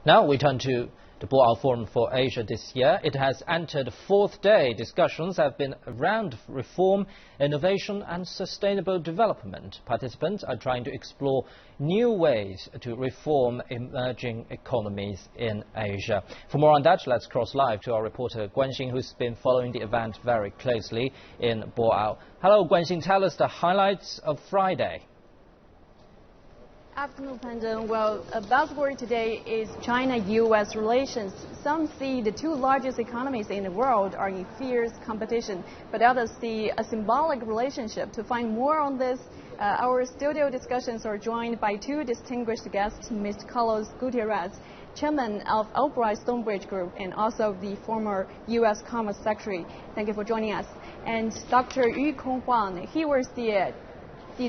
Now we turn to the Boao Forum for Asia this year. It has entered fourth day. Discussions have been around reform, innovation and sustainable development. Participants are trying to explore new ways to reform emerging economies in Asia. For more on that, let's cross live to our reporter Guanxing, who's been following the event very closely in Boao. Hello, Guanxing, tell us the highlights of Friday. Afternoon, Pandon. Well, a buzzword today is China-U.S. relations. Some see the two largest economies in the world are in fierce competition, but others see a symbolic relationship. To find more on this, our studio discussions are joined by two distinguished guests, Mr. Carlos Gutierrez, chairman of Albright Stonebridge Group and also the former U.S. Commerce Secretary. Thank you for joining us. And Dr. Yu Kong Huang, he was the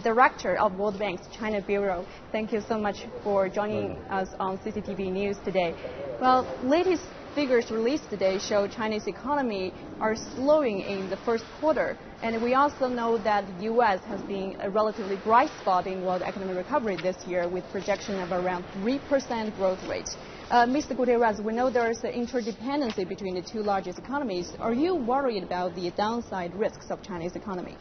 director of World Bank's China Bureau. Thank you so much for joining us on CCTV News today. Well, latest figures released today show China's economy are slowing in the first quarter. And we also know that the U.S. has been a relatively bright spot in world economic recovery this year with projection of around 3% growth rate. Mr. Gutierrez, we know there is an interdependency between the two largest economies. Are you worried about the downside risks of China's economy?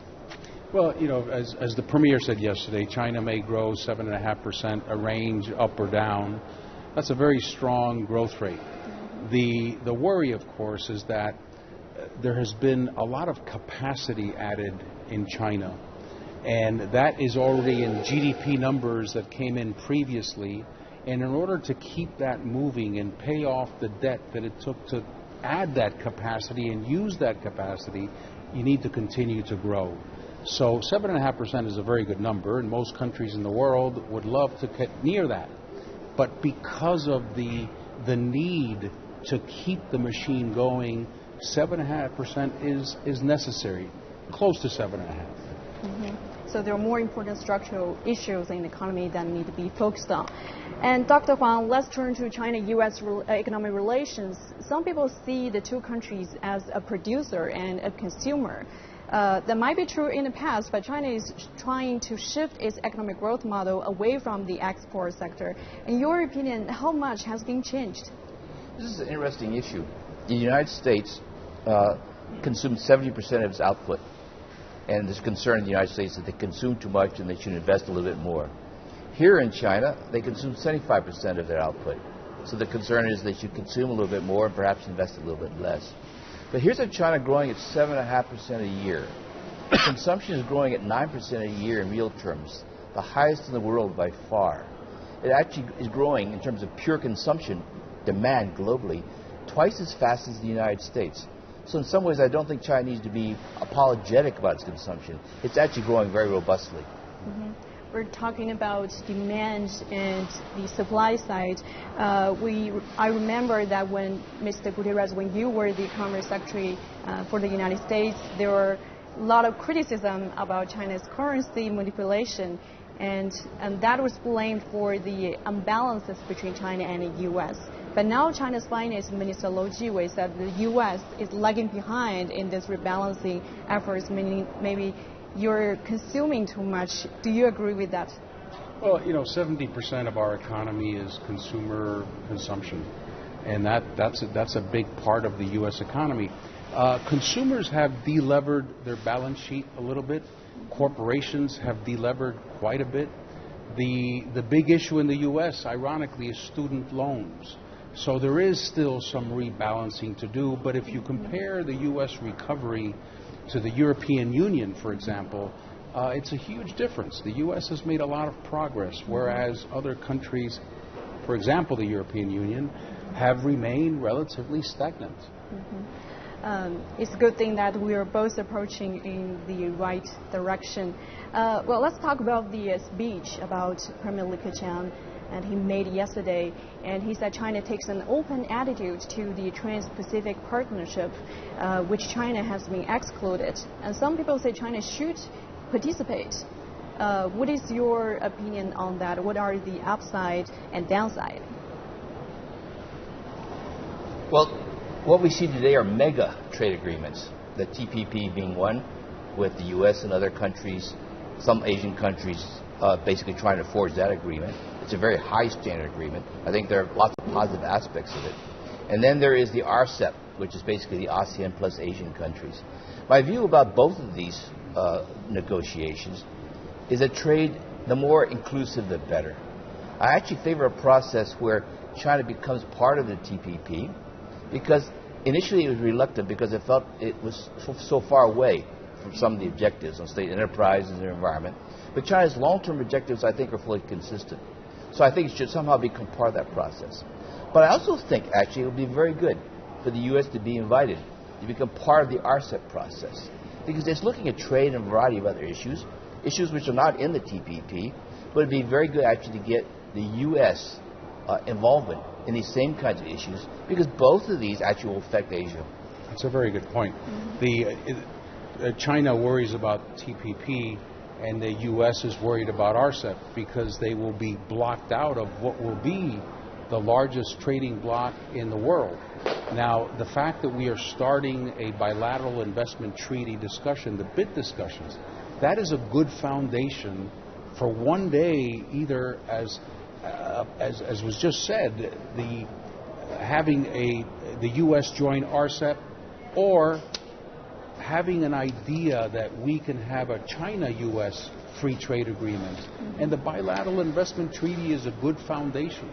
Well, you know, as the Premier said yesterday, China may grow 7.5%, a range up or down. That's a very strong growth rate. The worry, of course, is that there has been a lot of capacity added in China, and that is already in GDP numbers that came in previously. And in order to keep that moving and pay off the debt that it took to add that capacity and use that capacity, you need to continue to grow. So 7.5% is a very good number, and most countries in the world would love to get near that. But because of the need to keep the machine going, 7.5% is necessary, close to 7.5%. So there are more important structural issues in the economy that need to be focused on. And Dr. Huang, let's turn to China-U.S. economic relations. Some people see the two countries as a producer and a consumer. That might be true in the past, but China is trying to shift its economic growth model away from the export sector. In your opinion, how much has been changed? This is an interesting issue. The United States consumes 70% of its output, and there's concern in the United States that they consume too much and they should invest a little bit more. Here in China, they consume 75% of their output. So the concern is they should consume a little bit more and perhaps invest a little bit less. But here's a China growing at 7.5% a year. Consumption is growing at 9% a year in real terms, the highest in the world by far. It actually is growing in terms of pure consumption, demand globally, twice as fast as the United States. So in some ways, I don't think China needs to be apologetic about its consumption. It's actually growing very robustly. We're talking about demand and the supply side. I remember that when Mr. Gutierrez, when you were the Commerce Secretary for the United States, there were a lot of criticism about China's currency manipulation, and that was blamed for the imbalances between China and the U.S. But now China's Finance Minister Lou Jiwei said the U.S. is lagging behind in this rebalancing efforts, meaning maybe you're consuming too much. Do you agree with that? Well, you know, 70% of our economy is consumer consumption, and that's a big part of the U.S. economy. Consumers have delevered their balance sheet a little bit. Corporations have delevered quite a bit. The big issue in the U.S., ironically, is student loans. So there is still some rebalancing to do, but if you compare the U.S. recovery to the European Union, for example, it's a huge difference. The U.S. has made a lot of progress, whereas other countries, for example, the European Union, have remained relatively stagnant. It's a good thing that we are both approaching in the right direction. Well, let's talk about the speech about Premier Li Keqiang and he made yesterday, and he said China takes an open attitude to the Trans-Pacific Partnership, which China has been excluded. And some people say China should participate. What is your opinion on that? What are the upside and downside? Well, what we see today are mega trade agreements, the TPP being one, with the U.S. and other countries, some Asian countries basically trying to forge that agreement. It's a very high standard agreement. I think there are lots of positive aspects of it. And then there is the RCEP, which is basically the ASEAN plus Asian countries. My view about both of these negotiations is that trade, the more inclusive, the better. I actually favor a process where China becomes part of the TPP, because initially it was reluctant because it felt it was so far away from some of the objectives on state enterprise and the environment. But China's long-term objectives, I think, are fully consistent. So I think it should somehow become part of that process. But I also think, actually, it would be very good for the U.S. to be invited to become part of the RCEP process, because it's looking at trade and a variety of other issues which are not in the TPP, but it would be very good, actually, to get the U.S. Involvement in these same kinds of issues, because both of these actually will affect Asia. That's a very good point. China worries about TPP, and the U.S. is worried about RCEP because they will be blocked out of what will be the largest trading bloc in the world. Now, the fact that we are starting a bilateral investment treaty discussion, the BIT discussions, that is a good foundation for one day, either as was just said, having the U.S. join RCEP, or having an idea that we can have a China-U.S. free trade agreement. And the bilateral investment treaty is a good foundation.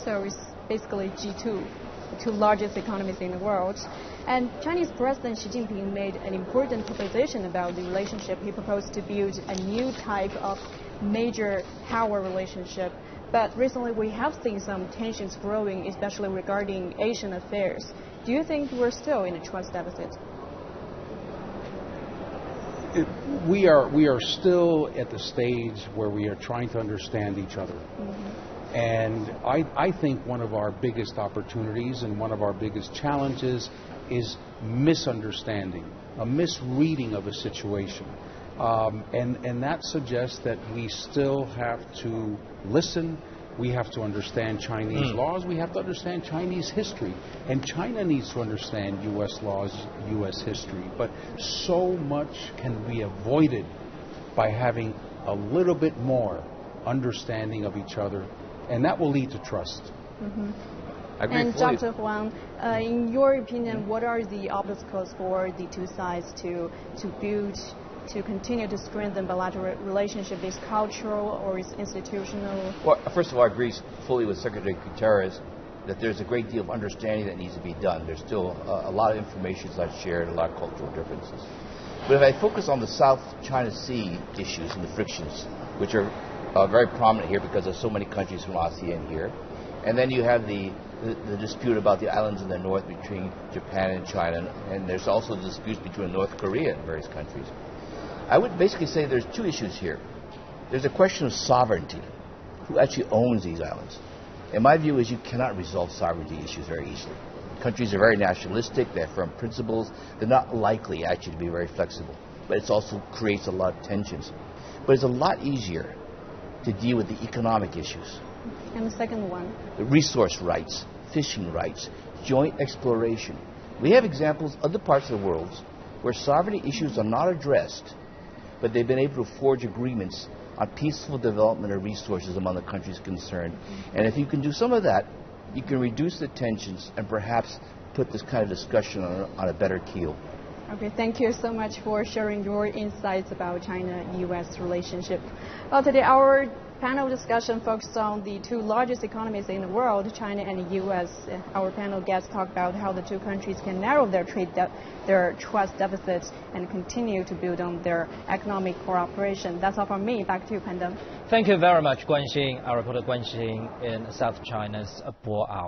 So it's basically G2, the two largest economies in the world. And Chinese President Xi Jinping made an important proposition about the relationship. He proposed to build a new type of major power relationship. But recently we have seen some tensions growing, especially regarding Asian affairs. Do you think we're still in a trust deficit? We are still at the stage where we are trying to understand each other. And I think one of our biggest opportunities and one of our biggest challenges is misunderstanding, a misreading of a situation. And that suggests that we still have to listen. We have to understand Chinese laws. We have to understand Chinese history. And China needs to understand U.S. laws, U.S. history. But so much can be avoided by having a little bit more understanding of each other. And that will lead to trust. I agree and fully. Dr. Huang, in your opinion, what are the obstacles for the two sides to build, to continue to strengthen bilateral relationship? Is cultural or is institutional? Well, first of all, I agree fully with Secretary Guterres that there's a great deal of understanding that needs to be done. There's still a lot of information that's not shared, a lot of cultural differences. But if I focus on the South China Sea issues and the frictions, which are very prominent here because there's so many countries from ASEAN here, and then you have the dispute about the islands in the north between Japan and China, and there's also disputes between North Korea and various countries. I would basically say there's two issues here. There's a question of sovereignty. Who actually owns these islands? And my view is you cannot resolve sovereignty issues very easily. Countries are very nationalistic, they have firm principles, they're not likely actually to be very flexible. But it also creates a lot of tensions. But it's a lot easier to deal with the economic issues. And the second one? The resource rights, fishing rights, joint exploration. We have examples of other parts of the world where sovereignty issues are not addressed, but they've been able to forge agreements on peaceful development of resources among the countries concerned. And if you can do some of that, you can reduce the tensions and perhaps put this kind of discussion on a better keel. Okay, thank you so much for sharing your insights about China-U.S. relationship. Well, today our panel discussion focused on the two largest economies in the world, China and the U.S. Our panel guests talked about how the two countries can narrow their their trust deficits and continue to build on their economic cooperation. That's all from me. Back to you, Pandem. Thank you very much, Guanxing, our reporter Guanxing in South China's Boao.